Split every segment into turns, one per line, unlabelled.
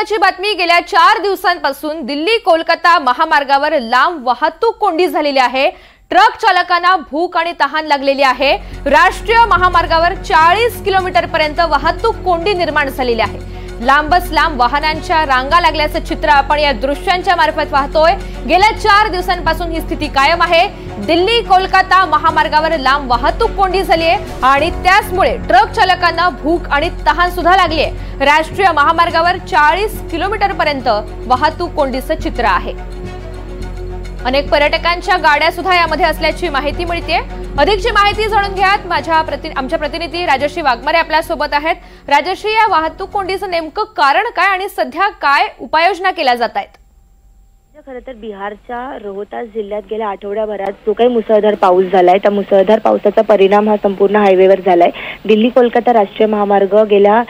महत्त्वाची बातमी। गेल्या 4 दिवसांपासून दिल्ली कोलकाता महामार्गावर लांब वाहतूक कोंडी झालेली आहे। ट्रक चालकांना भूक आणि तहान लागलेली आहे। राष्ट्रीय महामार्गावर 40 किलोमीटर पर्यंत वाहतूक कोंडी निर्माण झालेली आहे। लांबच लांब वाहनांच्या रांगा लागल्याचं चित्र आपण या दृश्यांच्या मार्फत पाहतोय। गेल्या 4 दिवसांपासून ही स्थिती कायम आहे। दिल्ली कोलकाता महामार्गावर लांब वाहतूक कोंडी झाली आहे आणि त्यामुळे ट्रक चालकांना भूक आणि तहान सुद्धा लागली आहे। राष्ट्रीय महामार्गावर 40 किलोमीटर पर्यंत वाहतूक कोंडीचं चित्र आहे। अनेक पर्यटकांच्या गाड्या सुद्धा यामध्ये असल्याची माहिती मिळते। अधिकची माहिती जाणून घ्यात आमच्या प्रतिनिधी राजश्री वाघमारे आपल्या सोबत आहेत। राजश्री, या वाहतूक कोंडीचं नेमकं कारण काय आणि सध्या काय उपाययोजना केल्या जात आहेत?
खरं तर बिहारच्या रोहतास जिल्ह्यात गेल्या आठवड्याभरात जो काही मुसळधार पाऊस झालाय, त्या मुसळधार पावसाचा परिणाम हा संपूर्ण हायवेवर झालाय। दिल्ली कोलकाता राष्ट्रीय महामार्ग गेल्या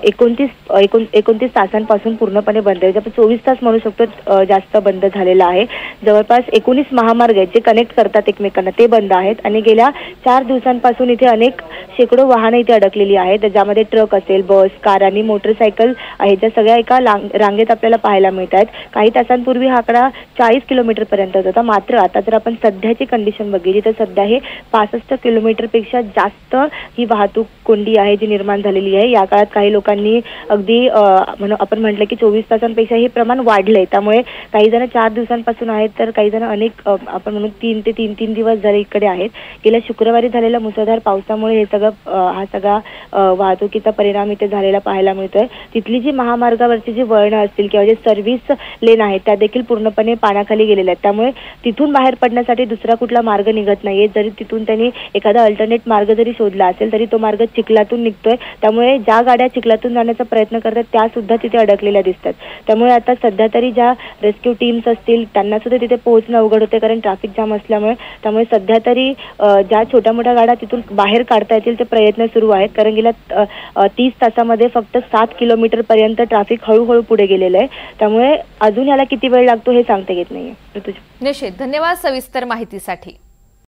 29 तासांपासून पूर्णपणे बंद आहे। आपण 24 तास म्हणू शकतो जास्त बंद झालेला आहे। जवळपास 19 महामार्ग आहेत जे कनेक्ट करतात एकमेकांना, ते बंद आहेत आणि गेल्या 4 दिवसांपासून इथे अनेक शेकडो वाहनं इथे अडकलेली आहेत, ज्यामध्ये ट्रक असेल, बस, कार आणि मोटरसायकल आहेत, ज्या सगळ्या एका रांगेत आपल्याला पाहायला मिळत आहेत। काही तासांपूर्वी हा आकडा 40 किलोमीटर पर्यंत होता, मात्र आता जर आपण सध्याची कंडिशन बघितली तर सध्या हे 65 किलोमीटर पेक्षा जास्त ही वाहतूक कोंडी आहे जी निर्माण झालेली आहे। या काळात काही लोकांनी अगदी आपण म्हटलं की 24 तासांपेक्षा हे प्रमाण वाढलंय। त्यामुळे काही जण 4 दिवसांपासून आहेत तर काही जण अनेक आपण म्हणून 3 दिवस झाले इकडे आहेत। गेल्या शुक्रवारी झालेल्या मुसळधार पावसामुळे हा सगळा वाहतुकीचा परिणाम इथे झालेला पाहायला मिळतोय। तिथली जी महामार्गावरची जी वळणं असतील किंवा जे सर्व्हिस लेन आहेत त्या देखील पूर्णपणे पाण्याखाली गेलेल्या आहेत। त्यामुळे तिथून बाहेर पडण्यासाठी दुसरा कुठला मार्ग निघत नाहीये। जरी तिथून त्यांनी एखादा अल्टरनेट मार्ग जरी शोधला असेल तरी तो मार्ग चिखलातून निघतोय। त्यामुळे ज्या गाड्या चिखलातून जाण्याचा प्रयत्न करतात त्या सुद्धा तिथे अडकलेल्या दिसतात। त्यामुळे आता सध्या तरी ज्या रेस्क्यू टीम्स असतील त्यांना सुद्धा तिथे पोहोचणं अवघड होते, कारण ट्रॅफिक जाम असल्यामुळे। त्यामुळे सध्या तरी ज्या छोट्या मोठ्या गाड्या तिथून बाहेर काढता येतील ते प्रयत्न सुरू आहेत, कारण गेल्या 30 तासामध्ये फक्त 7 किलोमीटर पर्यंत ट्रॅफिक हळूहळू पुढे गेलेलं आहे। त्यामुळे अजून याला किती वेळ लागतो हे सांगता येत नाहीये।
निश्चित, धन्यवाद सविस्तर माहितीसाठी।